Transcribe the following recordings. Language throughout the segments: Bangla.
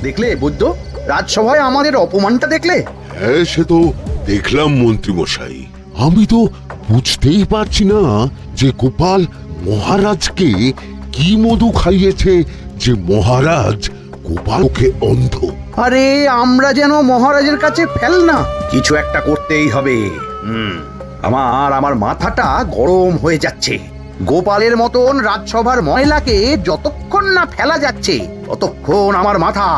দেখলে বৈদ্য, রাজসভায় আমাদের অপমানটা দেখলে? হ্যাঁ, সে তো দেখলাম মন্ত্রী মশাই। আমি তো বুঝতেই পারছি না যে গোপাল মহারাজকে কি মধু খাইয়েছে যে মহারাজ গোপালকে অন্ধ। আরে আমরা যেন মহারাজের কাছে ফেল না, কিছু একটা করতেই হবে। আমার মাথাটা গরম হয়ে যাচ্ছে। গোপালের মতন রাজসভার ময়লাকে যতক্ষণ না ফেলা যাচ্ছে ততক্ষণ আমার মাথা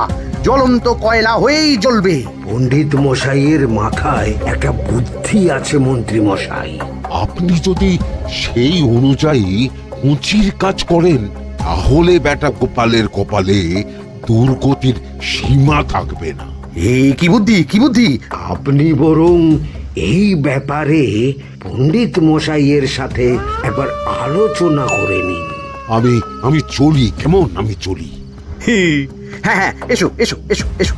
জ্বলন্ত কয়লা হয়েই জ্বলবে। পণ্ডিত মশাইয়ের মাথায় একটা বুদ্ধি আছে মন্ত্রী মশাই। আপনি যদি সেই অনুযায়ী উঁচির কাজ করেন তাহলে বেটা গোপালের কপালে দুর্গতির সীমা থাকবে না। এই কি বুদ্ধি, কি বুদ্ধি? আপনি বরং এই ব্যাপারে পণ্ডিত মশাইয়ের সাথে একবার আলোচনা করে নিন। আমি চলি, কেমন? আমি চলি। হ্যাঁ হ্যাঁ, এসো এসো এসো এসো।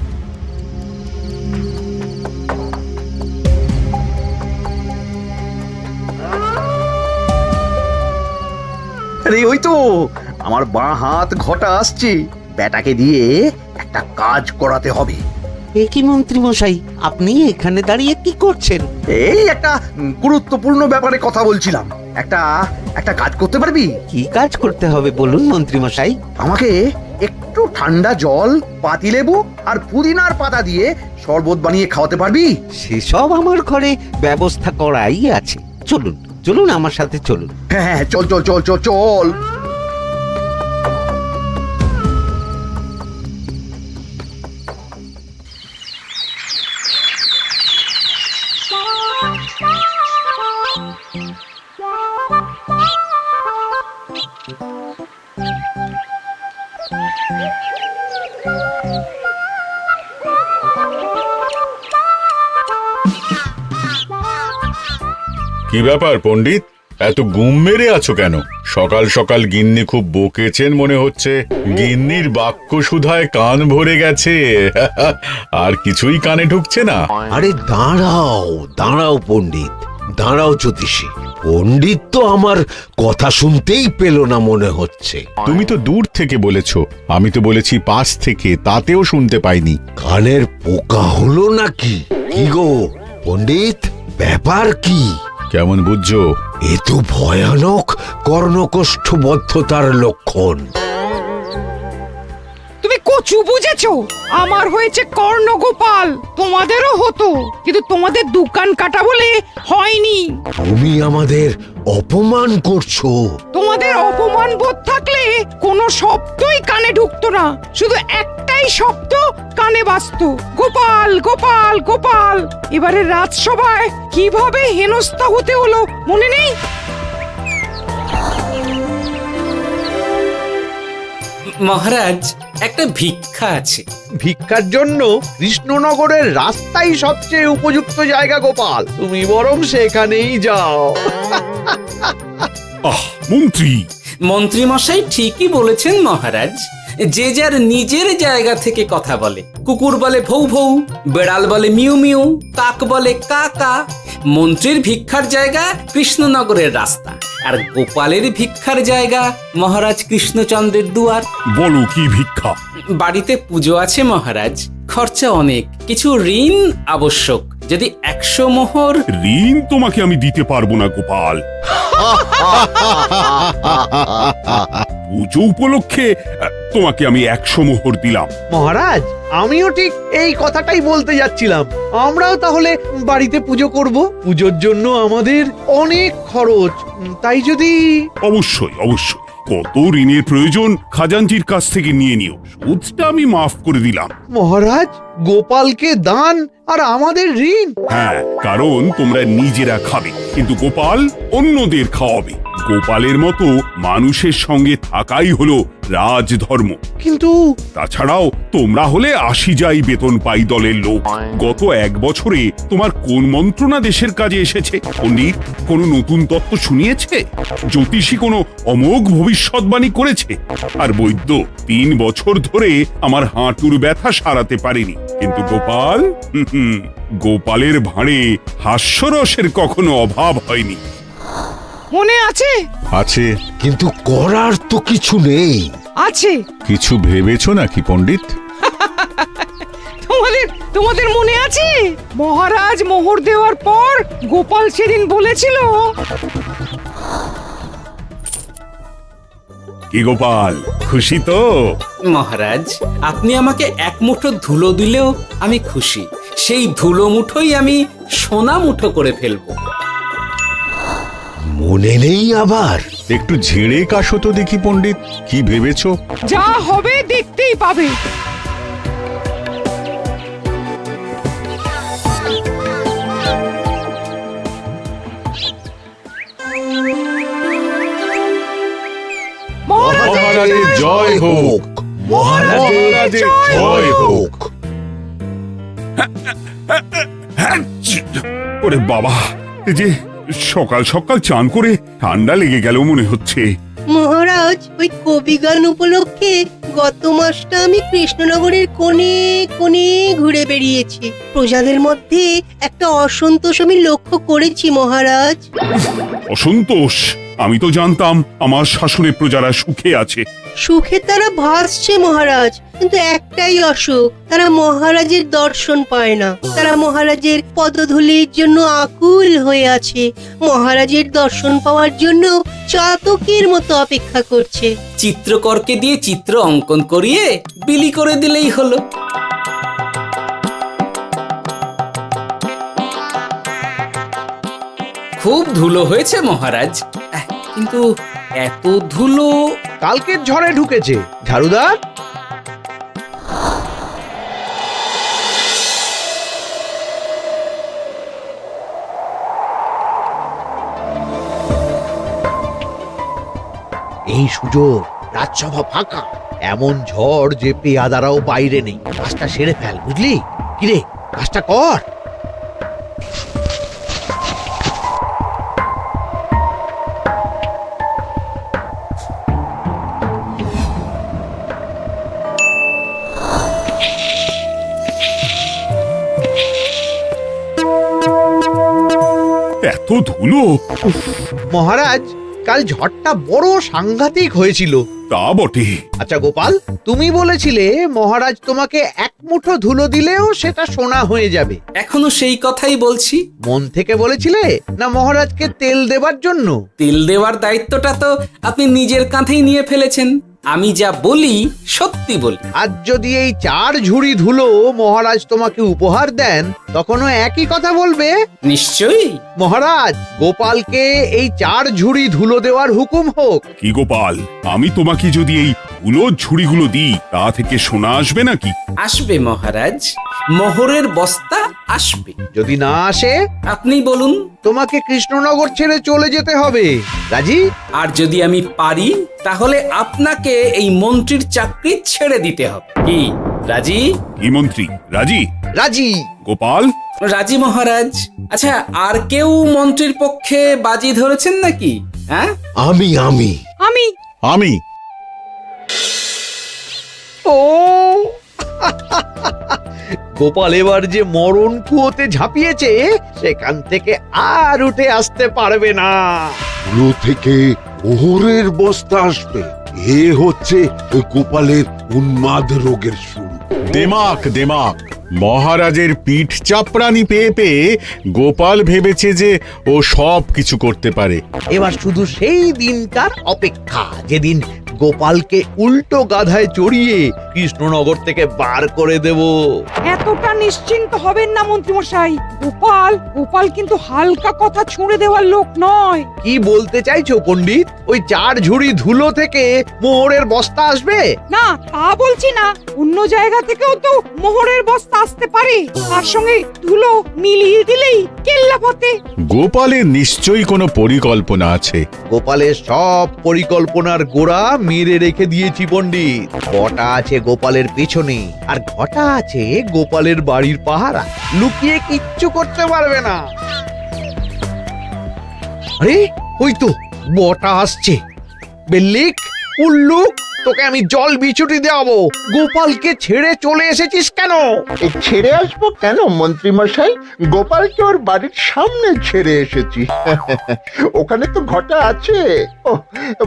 আরে ওই তো আমার বাঁ হাত ঘটা আসছে, বেটাকে দিয়ে একটা কাজ করাতে হবে। এ কি মন্ত্রী মশাই, আপনি এখানে দাঁড়িয়ে কি করছেন? এই একটা গুরুত্বপূর্ণ ব্যাপারে কথা বলছিলাম। একটা কাজ করতে পারবি? কি কাজ করতে হবে বলুন মন্ত্রী মশাই। আমাকে একটু ঠান্ডা জল, পাতিলেবু আর পুদিনার পাতা দিয়ে শরবত বানিয়ে খাওয়াতে পারবি? সেসব আমার ঘরে ব্যবস্থা করাই আছে। চলুন চলুন, আমার সাথে চলুন। হ্যাঁ হ্যাঁ, চল চল চল চল চল। কি ব্যাপার পণ্ডিত, এত গুম মেরে আছো কেন? সকাল সকাল গিন্নি খুব বকেছেন মনে হচ্ছে। গিন্নির বাক্য সুধায় কান ভরে গেছে, আর কিছুই কানে ঢুকছে না। আরে দাঁড়াও দাঁড়াও পণ্ডিত, দাঁড়াও জ্যোতিষী। পণ্ডিত তো আমার কথা শুনতেই পেল না মনে হচ্ছে। তুমি তো দূর থেকে বলেছো, আমি তো বলেছি পাশ থেকে, তাতেও শুনতে পাইনি। কানের পোকা হলো নাকি? কি গো পণ্ডিত, ব্যাপার কি? কেমন বুঝছো? এ তো ভয়ানক কর্ণকোষ্ঠবদ্ধতার লক্ষণ। তুমি কচু বুঝেছো? আমার হয়েছে কর্ণগোপাল, তোমাদেরও হতো, কিন্তু তোমাদের দোকান কাটা বলে হয়নি। তুমি আমাদের অপমান করছো। তোমাদের অপমান বোধ থাকলে কোনো শব্দই কানে ঢুকতো না, শুধু একটাই শব্দ কানে বাজতো, গোপাল গোপাল গোপাল। এবারে রাজসভায় কিভাবে হেনস্থা হতে হলো মনে নেই? মহারাজ, একটা ভিক্ষা আছে। ভিক্ষার জন্য কৃষ্ণনগরের রাস্তাই সবচেয়ে উপযুক্ত জায়গা গোপাল, তুমি বরং সেখানেই যাও। মন্ত্রী, মন্ত্রী মশাই ঠিকই বলেছেন মহারাজ। যে যার নিজের জায়গা থেকে কথা বলে। কুকুর বলে ভৌ ভৌ, বেড়াল বলে মিউ মিউ, কাক বলে কা কা। মন্ত্রীর ভিক্ষার জায়গা কৃষ্ণনগরের রাস্তা, আর গোপালের ভিক্ষার জায়গা মহারাজ কৃষ্ণচন্দ্রের দুয়ার। বলো কি ভিক্ষা? বাড়িতে পুজো আছে মহারাজ, খরচা অনেক, কিছু ঋণ আবশ্যক। যদি 100 মোহর। ঋণ তোমাকে আমি দিতে পারবো না গোপাল। পুজো উপলক্ষে তোমাকে আমি 100 মোহর দিলাম। মহারাজ, আমিও ঠিক এই কথাটাই বলতে যাচ্ছিলাম। আমরাও তাহলে বাড়িতে পুজো করব। পুজোর জন্য আমাদের অনেক খরচ, তাই যদি... অবশ্যই অবশ্যই, কত ঋণের প্রয়োজন খাজাঞ্চির কাছ থেকে নিয়ে নিও, সুদটা আমি মাফ করে দিলাম। মহারাজ, গোপালকে দান আর আমাদের ঋণ? হ্যাঁ, কারণ তোমরা নিজেরা খাবে, কিন্তু গোপাল অন্যদের খাওয়াবে। গোপালের মতো মানুষের সঙ্গে থাকাই হলো রাজধর্ম। কিন্তু তাছাড়াও তোমরা হলে 80 যাই বেতন পাই দলের লোক। গত 1 বছরে তোমার কোন মন্ত্রণা দেশের কাজে এসেছে? পণ্ডিত কোনো নতুন তত্ত্ব শুনিয়েছে? জ্যোতিষী কোনো অমোঘ ভবিষ্যৎবাণী করেছে? আর বৈদ্য 3 বছর ধরে আমার হাঁটুর ব্যথা সারাতে পারেনি। কিন্তু গোপাল, গোপালের ভাঁড়ে হাস্যরসের কখনো অভাব হয়নি। মনে আছে? আছে। কিন্তু করার তো কিছু নেই। আছে। কিছু ভেবেছো নাকি পণ্ডিত? তোমাদের মনে আছে মহারাজ মোহর দেওয়ার পর গোপাল সেদিন বলেছিল, কি গোপাল, খুশি তো? মহারাজ আপনি আমাকে এক মুঠো ধুলো দিলেও আমি খুশি। সেই ধুলো মুঠোই আমি সোনা মুঠো করে ফেলবো। মনে নেই আবার? একটু ঝেড়ে কাশো তো দেখি পণ্ডিত, কি ভেবেছো? যা হবে দেখতেই পাবে। মহারাজের জয় হোক, মহারাজের জয় হোক। ওরে বাবা, এই যে সকাল সকাল চান করে ঠান্ডা লেগে গেল মনে হচ্ছে। মহারাজ, ওই কবি গান উপলক্ষে গত মাসটা আমি কৃষ্ণনগরের কোণে কোণে ঘুরে বেরিয়েছি। প্রজাদের মধ্যে একটা অসন্তোষ আমি লক্ষ্য করেছি মহারাজ। অসন্তোষ? আমি তো জানতাম আমার শাসনে প্রজারা সুখে আছে। সুখে তারা ভাসছে মহারাজ, কিন্তু একটাই অসুখ, তারা মহারাজের দর্শন পায় না। তারা মহারাজের পদধূলির জন্য আকুল হয়ে আছে, মহারাজের দর্শন পাওয়ার জন্য চাতকের মতো অপেক্ষা করছে। চিত্রকরকে দিয়ে চিত্র অঙ্কন করিয়ে বিলি করে দিলেই হলো। খুব ধুলো হয়েছে মহারাজ, কিন্তু এত ধুলো। কালকের ঝড়ে ঢুকেছে। ঝাড়ুদার, এই সুযোগ, রাজসভা ফাঁকা, এমন ঝড় যে পেয়াদারাও বাইরে নেই। কাজটা সেরে ফেল, বুঝলি? কিরে, কাজটা কর। এত ধুলো! উফ, মহারাজ, কাল ঝড়টা বড় সাংঘাতিক হয়েছিল। তা বটে। আচ্ছা গোপাল, তুমি বলেছিলে মহারাজ তোমাকে এক মুঠো ধুলো দিলেও সেটা সোনা হয়ে যাবে। এখনো সেই কথাই বলছি। মন থেকে বলেছিলে না মহারাজকে তেল দেবার জন্য? তেল দেওয়ার দায়িত্বটা তো আপনি নিজের কাঁধেই নিয়ে ফেলেছেন। আমি যা বলি সত্যি বলি। আজ যদি এই 4 ঝুড়ি ধুলো মহারাজ তোমাকে উপহার দেন, তখনও একই কথা বলবে? নিশ্চয়ই। মহারাজ, গোপালকে এই 4 ঝুড়ি ধুলো দেওয়ার হুকুম হোক। কি গোপাল, আমি তোমাকে যদি এই ধুলো ঝুড়িগুলো দিই, তা থেকে সোনা আসবে নাকি? আসবে মহারাজ, মোহরের বস্তা আসবে। যদি না আসে, আপনি বলুন। তোমাকে কৃষ্ণনগর ছেড়ে চলে যেতে হবে। রাজি? আর যদি আমি পারি, তাহলে আপনাকে এই মন্ত্রীর চাকরি ছেড়ে দিতে হবে। কি রাজি? কি মন্ত্রী, রাজি? রাজি। গোপাল? রাজি মহারাজ। আচ্ছা, আর কেউ মন্ত্রীর পক্ষে বাজি ধরেছেন নাকি? হ্যাঁ, আমি আমি আমি ও গোপাল এবার যে মরণ কুয়োতে ঝাঁপিয়েছে, সেখান থেকে আর উঠে আসতে পারবে না। ধুলো থেকে মোহরের বস্তা আসবে, এ হচ্ছে ওই গোপালের উন্মাদ রোগের শুরু। দেমাক দেমাক, মহারাজের পিঠ চাপড়ানি পেয়ে পেয়ে গোপাল ভেবেছে যে ও সব কিছু করতে পারে। এবার শুধু সেই দিনটার অপেক্ষা, যেদিন গোপালকে উল্টো গাধায় চড়িয়ে কৃষ্ণনগর থেকে বার করে দেব। এতটা নিশ্চিন্ত হবেন না মন্ত্রীমশাই। গোপাল কিন্তু হালকা কথা ছুঁড়ে দেওয়ার লোক নয়। কি বলতে চাইছো পণ্ডিত? ওই 4 ঝুড়ি ধুলো থেকে মোহরের বস্তা আসবে? না, তা বলছি না। অন্য জায়গা থেকেও তো মোহরের বস্তা আসতে পারে। তার সঙ্গে ধুলো মিলিয়ে দিলেই কেল্লা ফতে। গোপালের নিশ্চয়ই কোনো পরিকল্পনা আছে। গোপালের সব পরিকল্পনার গোড়া মেরে রেখে দিয়েছি পণ্ডিত। ঘটা আছে গোপালের পেছনে, আর ঘটা আছে গোপালের বাড়ির পাহারা। লুকিয়ে কিচ্ছু করতে পারবে না। আরে ওই তো বটা আসছে। বেল্লিক, উল্লুক, তোকে আমি জল বিছুটি দেওয়াবো। গোপালকে ছেড়ে চলে এসেছিস কেন? ছেড়ে আসবো কেন মন্ত্রী মশাই? গোপালকে ওর বাড়ির সামনে ছেড়ে এসেছি। ওখানে তো ঘটা আছে। ও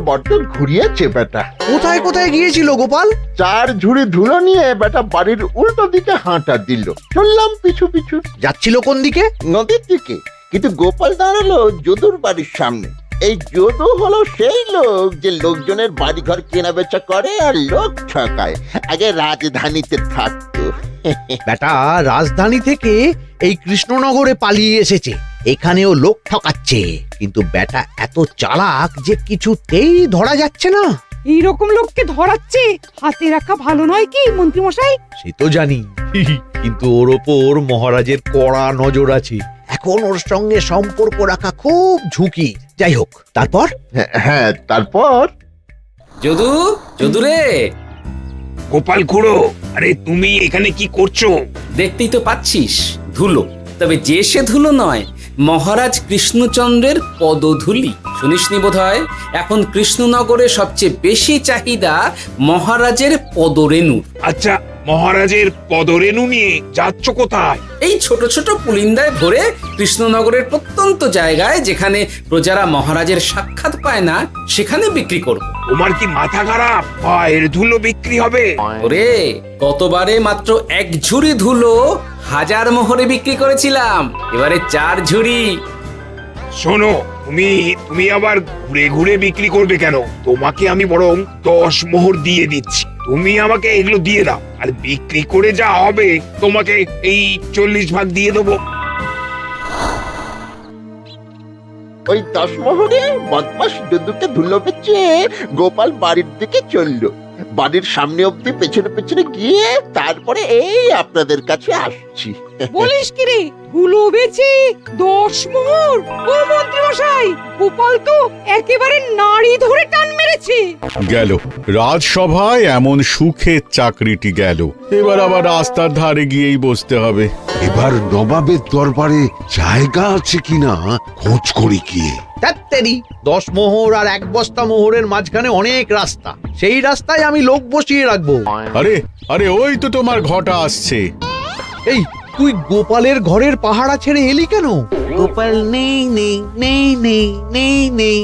বড্ড ঘুরিয়েছে বেটা। কোথায় কোথায় গিয়েছিল গোপাল? 4 ঝুড়ি ধুলো নিয়ে বেটা বাড়ির উল্টো দিকে হাঁটা দিল। চললাম পিছু পিছু। যাচ্ছিল কোন দিকে? নদীর দিকে। কিন্তু গোপাল দাঁড়ালো যদুর বাড়ির সামনে। এই যদু হলো সেই লোক যে লোকজনের বাড়িঘর কেনা বেচা করে আর লোক ঠকায়। আগে রাজধানীতে থাকতো। বেটা রাজধানী থেকে এই কৃষ্ণনগরে পালিয়ে এসেছে, এখানেও লোক ঠকাচ্ছে। কিন্তু বেটা এত চালাক যে কিছুতেই ধরা যাচ্ছে না। এইরকম লোককে ধরাচ্ছে হাতে রাখা ভালো নয় কি মন্ত্রী মশাই? সে তো জানি, কিন্তু ওর ওপর মহারাজের কড়া নজর আছে। এখন ওর সঙ্গে সম্পর্ক রাখা খুব ঝুঁকি। যাই হোক, তারপর? হ্যাঁ তারপর যদু, যদু রে, গোপাল খুড়ো, আরে তুমি এখানে কি করছো? দেখতেই তো পাচ্ছিস ধুলো। তবে যে সে ধুলো নয়, মহারাজ কৃষ্ণচন্দ্রের পদধূলি। শুনিসনি বোধহয় এখন কৃষ্ণনগরে সবচেয়ে বেশি চাহিদা মহারাজের পদরেণু। আচ্ছা, মহারাজের পদরেণু নিয়ে যাচ্ছ কোথায়? এই ছোট ছোট পুলিন্দায় ভরে কৃষ্ণনগরের প্রত্যন্ত জায়গায় যেখানে প্রজারা মহারাজের সাক্ষাৎ পায় না সেখানে বিক্রি করব। তোমার কি মাথা খারাপ? পায়ের ধুলো বিক্রি হবে? ওরে, গতবারে মাত্র 1 ঝুড়ি ধুলো 1000 মোহরে বিক্রি করেছিলাম, এবারে 4 ঝুড়ি। শোনো, তুমি আবার ঘুরে ঘুরে বিক্রি করবে কেন? তোমাকে আমি বরং 10 মোহর দিয়ে দিচ্ছি। তুমি আমাকে এগুলো দিয়ে দাও, আর বিক্রি করে যা হবে তোমাকে এই 40 ভাগ দিয়ে দেবো। ওই 10 মোহরে বদমাস যদুকে ধুলো বেচে গোপাল বাড়ির দিকে চললো। বাড়ির সামনে অব্দি পেছনে পেছনে গিয়ে তারপরে এই আপনাদের কাছে আসছি। বলিস কি রে, ধুলো বেচে 10 মোহর? ও মন্ত্রী মশাই, গোপাল তো একেবারে নাড়ি ধরে টান মেরেছে। গেল রাজসভায় এমন সুখের চাকরিটি গেল। এবার আবার রাস্তার ধারে গিয়েই বসতে হবে। এবার নবাবের দরবারে জায়গা আছে কিনা খোঁজ করি গিয়ে। ধ্যাত্তেরি, 10 মোহর আর 1 বস্তা মোহরের মাঝখানে অনেক রাস্তা। সেই রাস্তায় আমি লোক বসিয়ে রাখবো। আরে আরে, ওই তো তোমার ঘটা আসছে। এই, তুই গোপালের ঘরের পাহারা ছেড়ে এলি কেন? গোপাল নেই নেই নেই নেই নেই নেই।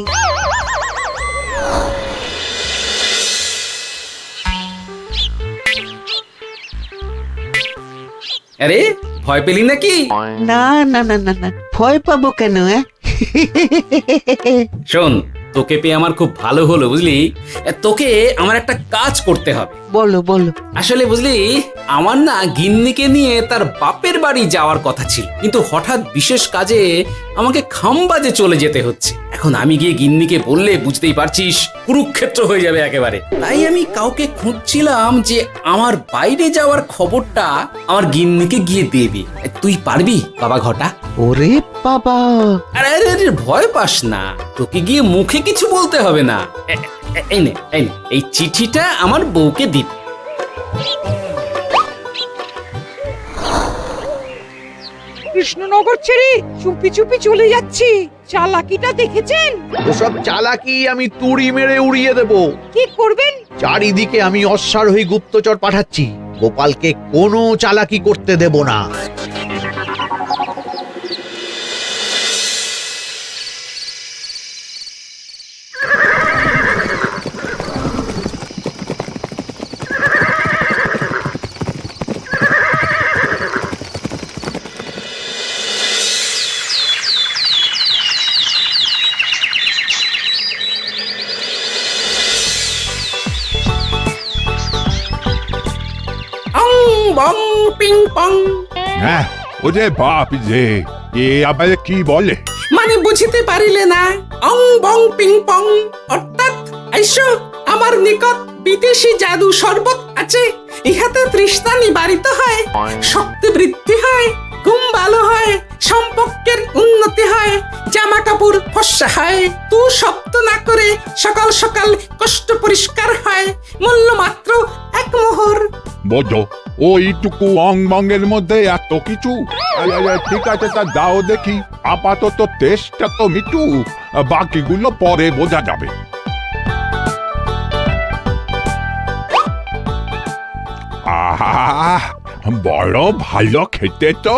আরে, ভয় পেলি নাকি? না না না না না, ভয় পাবো কেন? শোন, তোকে পেয়ে আমার খুব ভালো হলো বুঝলি। তোকে আমার একটা কাজ করতে হবে। বলো বলো। আসলে বুঝলি, আমার না গিন্নিকে নিয়ে তার বাপের বাড়ি যাওয়ার কথা ছিল, কিন্তু হঠাৎ বিশেষ কাজে আমাকে খামবাজে চলে যেতে হচ্ছে। এখন আমি গিয়ে গিন্নিকে বললে বুঝতেই পারছিস কুরুক্ষেত্র হয়ে যাবে একেবারে। তাই আমি কাউকে খুঁজছিলাম যে আমার বাইরে যাওয়ার খবরটা আমার গিন্নিকে গিয়ে দেবে। তুই পারবি বাবা ঘটা? ওরে বাবা! আরে আরে আরে, ভয় পাস না, তোকে গিয়ে মুখে কিছু বলতে হবে না। এই নে, এই চিঠিটা আমার বউকে দিবি। কৃষ্ণনগর ছেড়ে চুপি চুপি চলে যাচ্ছি, চালাকিটা দেখেছেন? ওসব চালাকি আমি তুড়ি মেরে উড়িয়ে দেব। কি করবেন? চারিদিকে আমি অশ্বারোহী গুপ্তচর পাঠাচ্ছি। গোপালকে কোনো চালাকি করতে দেব না। অং বং পিং পং। হ্যাঁ, ওরে বাপ যে, এ আবার কি বলে? মানে বুঝিতে পারিলে না? অং বং পিং পং অর্থাৎ আইসো আমার নিকট বিদেশি জাদু শরবত আছে। ইহাতে তৃষ্ণা নিবারিত হয়, শক্তি বৃদ্ধি হয়, ঘুম ভালো হয়, সম্পর্কের উন্নতি হয়, জামা কাপড় ফর্সা হয়, তু শব্দ না করে সকাল সকাল কষ্ট পরিষ্কার হয়। মূল্য মাত্র 1 মোহর। বোঝো, ওইটুকু অং বঙ্গের মধ্যে এত কিছু? ঠিক আছে, তা দাও দেখি। আপাতত টেস্টটা তো মিটু, বাকিগুলো পরে বোঝা যাবে। আহ বড় ভালো খেতে তো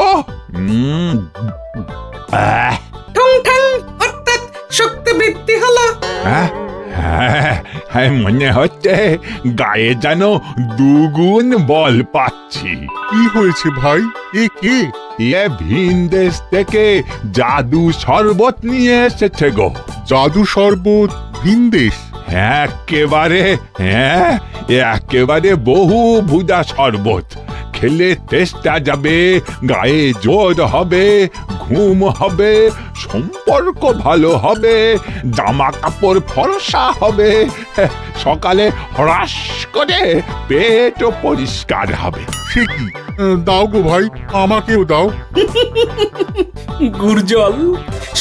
আহ, ঠং ঠং অর্থাৎ শক্তি বৃদ্ধি হলো। হ্যাঁ হ্যাঁ মনে হচ্ছে গায়ে যেন দুগুণ বল পাচ্ছি। কি হয়েছে ভাই? এ কে? এ ভিন দেশ থেকে জাদু শরবত নিয়ে এসেছে গো। জাদু শরবত ভিন দেশ? একেবারে, হ্যাঁ একেবারে বহু ভুজা শরবত। খেলে তেষ্টা যাবে, গায়ে জোর হবে, ঘুম হবে, সম্পর্ক ভালো হবে, জামা কাপড় ফর্সা হবে, সকালে হ্রাস করে পেটও পরিষ্কার হবে। সে কি? দাও গো ভাই, আমাকেও দাও। গুড় জল,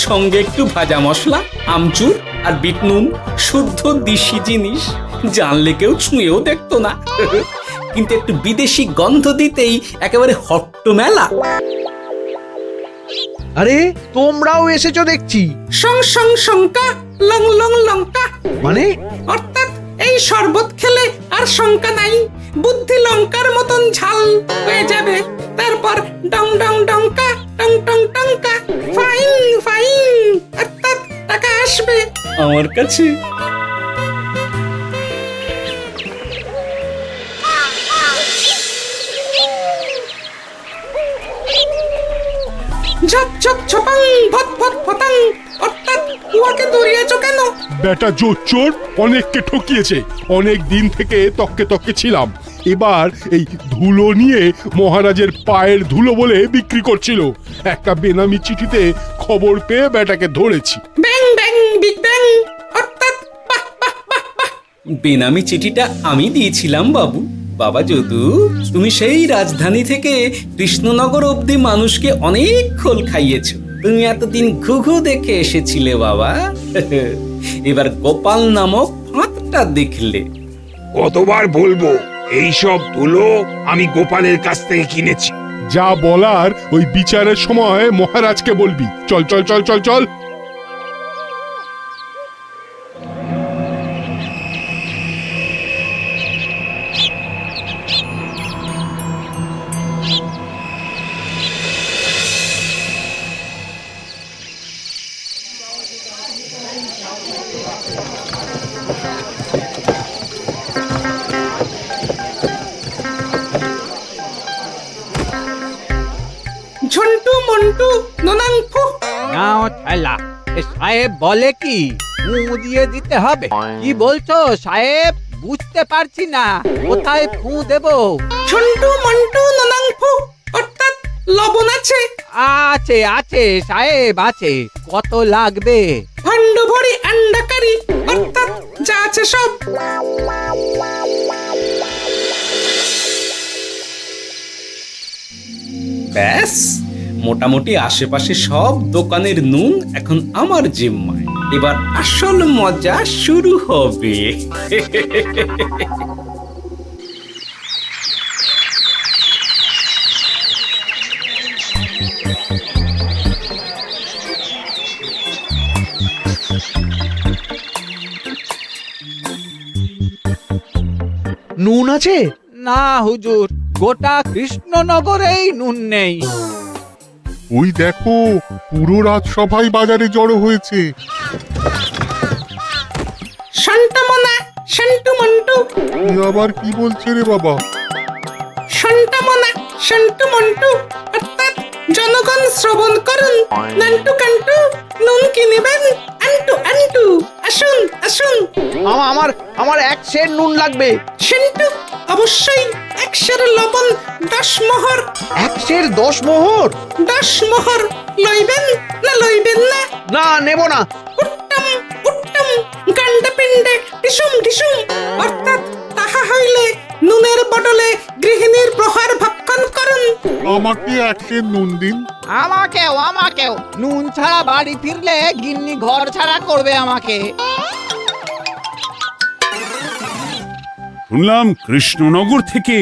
সঙ্গে একটু ভাজা মশলা, আমচুর আর বিট নুন, শুদ্ধ দেশি জিনিস। জানলে কেউ ছুঁয়েও দেখতো না, কিন্তু একটু বিদেশি গন্ধ দিতেই একেবারে হট্ট মেলা। আরে তোমরাও এসেছো দেখছি। সং সং শঙ্কা, লং লং লঙ্কা। মানে অর্থাৎ এই শরবত খেলে আর শঙ্কা নাই, বুদ্ধি লঙ্কার মতন ঝাল হয়ে যাবে। তারপর ডং ডং ডঙ্কা, টং টং টঙ্কা, ফাইন ফাইন, অর্থাৎ টাকা আসবে আমার কাছে। ঝপ ঝপ ঝপাং, ভত ভত ফতাং, অর্থাৎ উহাকে দৌড়িয়েছো কেন? বেটা জোচ্চোর অনেককে ঠকিয়েছে। অনেক দিন থেকে তককে তককে ছিলাম। এবার এই ধুলো নিয়ে মহারাজের পায়ের ধুলো বলে বিক্রি করছিল। একটা বেনামি চিঠিতে খবর পেয়ে বেটাকে ধরেছি। ব্যাং ব্যাং বিগ ব্যাং, অর্থাৎ বাহ বাহ বাহ বাহ। বেনামি চিঠিটা আমি দিয়েছিলাম বাবু। বাবা যদু, তুমি সেই রাজধানী থেকে কৃষ্ণনগর অবধি মানুষকে অনেক খোল খাইয়েছো। তুমি এতদিন ঘুঘু দেখে এসেছিলে বাবা, এবার গোপাল নামক ফাঁদটা দেখলে। কতবার বলবো এইসব ধুলো আমি গোপালের কাছ থেকে কিনেছি। যা বলার ওই বিচারের সময় মহারাজকে বলবি। চল চল চল চল চল। ঝন্টু মন্টু ননাংফু। নাও ঠেলা। সাহেব বলে কি ফু দিয়ে দিতে হবে? কি বলছো সাহেব? বুঝতে পারছি না, কোথায় ফু দেব? ঝন্টু মন্টু ননাংফু, অর্থাৎ লবণ আছে? আছে আছে সাহেব আছে। কত লাগবে? ভান্ড ভরি আন্ডাকারি, অর্থাৎ যা আছে সব। ব্যাস, মোটামুটি আশেপাশে সব দোকানের নুন এখন আমার জিম্মায়। এবার আসল মজা শুরু হবে। নুন আছে? না হুজুর, গোটা কৃষ্ণনগরেই নুন নেই। ওই দেখো, পুরো রাজসভাই বাজারে জড়ো হয়েছে। শান্তামনা, শান্টু মন্টু। এ আবার কি বলছে রে বাবা? শান্তামনা, শান্টু মন্টু, অর্থাৎ জনগণ শ্রবণ করুন। নান্টু কান্টু, নুন কি নেবেন? আন্টু আন্টু, আসুন আসুন। আমার আমার এক সের নুন লাগবে। শান্টু, অবশ্যই 100 লবণ 10 মোহর। 1 10 মোহর? 10 মোহর লইবেন না লইবেন না? না, নেব না। উত্তম উত্তম, গান্ডা পিণ্ডে ঢিসুম ঢিসুম, অর্থাৎ তাহা হইলে নুনের বদলে গৃহিণীর প্রহার ভক্ষণ করুন। আমাকে 1 সের নুন দিন। আমাকেও আমাকেও। নুন ছাড়া বাড়ি ফিরলে গিন্নি ঘর ছাড়া করবে আমাকে। শুনলাম কৃষ্ণনগর থেকে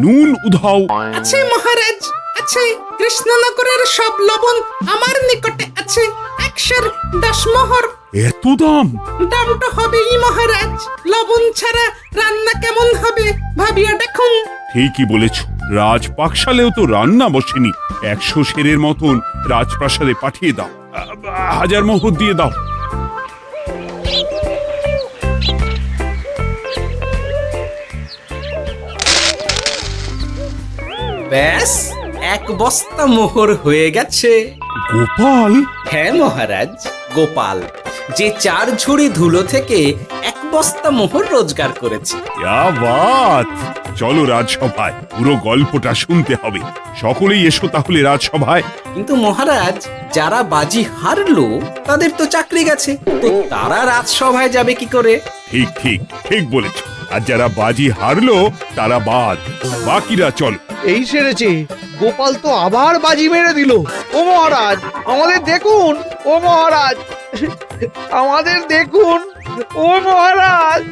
নুন উধাও। আছে মহারাজ, আছে। কৃষ্ণনগরের সব লবণ আমার নিকটে আছে। 110 মোহর। এত দাম? দাম তো হবেই মহারাজ। লবণ ছাড়া রান্না কেমন হবে ভাবিয়া দেখুন। ঠিকই বলেছ। রাজপাকশালেও তো রান্না বসেনি। 100 সেরের মতন রাজপ্রাসাদে পাঠিয়ে দাও। 1000 মোহর দিয়ে দাও। ব্যাস 1 বস্তা মোহর হয়ে গেছে। গোপাল, হ্যাঁ মহারাজ, গোপাল যে 4 ঝুড়ি ধুলো থেকে 1 বস্তা মোহর রোজগার করেছে। ইয়া বাত! চলো রাজসভায়, পুরো গল্পটা শুনতে হবে। সকলেই এসো তাহলে রাজসভায়। কিন্তু মহারাজ, যারা বাজি হারলো তাদের তো চাকরি গেছে, তো তারা রাজসভায় যাবে কি করে? ঠিক ঠিক ঠিক বলেছ। আর যারা বাজি হারলো তারা বাদ, বাকিরা চলো। এই সেরেছে, গোপাল তো আবার বাজি মেরে দিল। ও মহারাজ, আমাদের দেখুন। ও মহারাজ, আমাদের দেখুন। ও মহারাজ।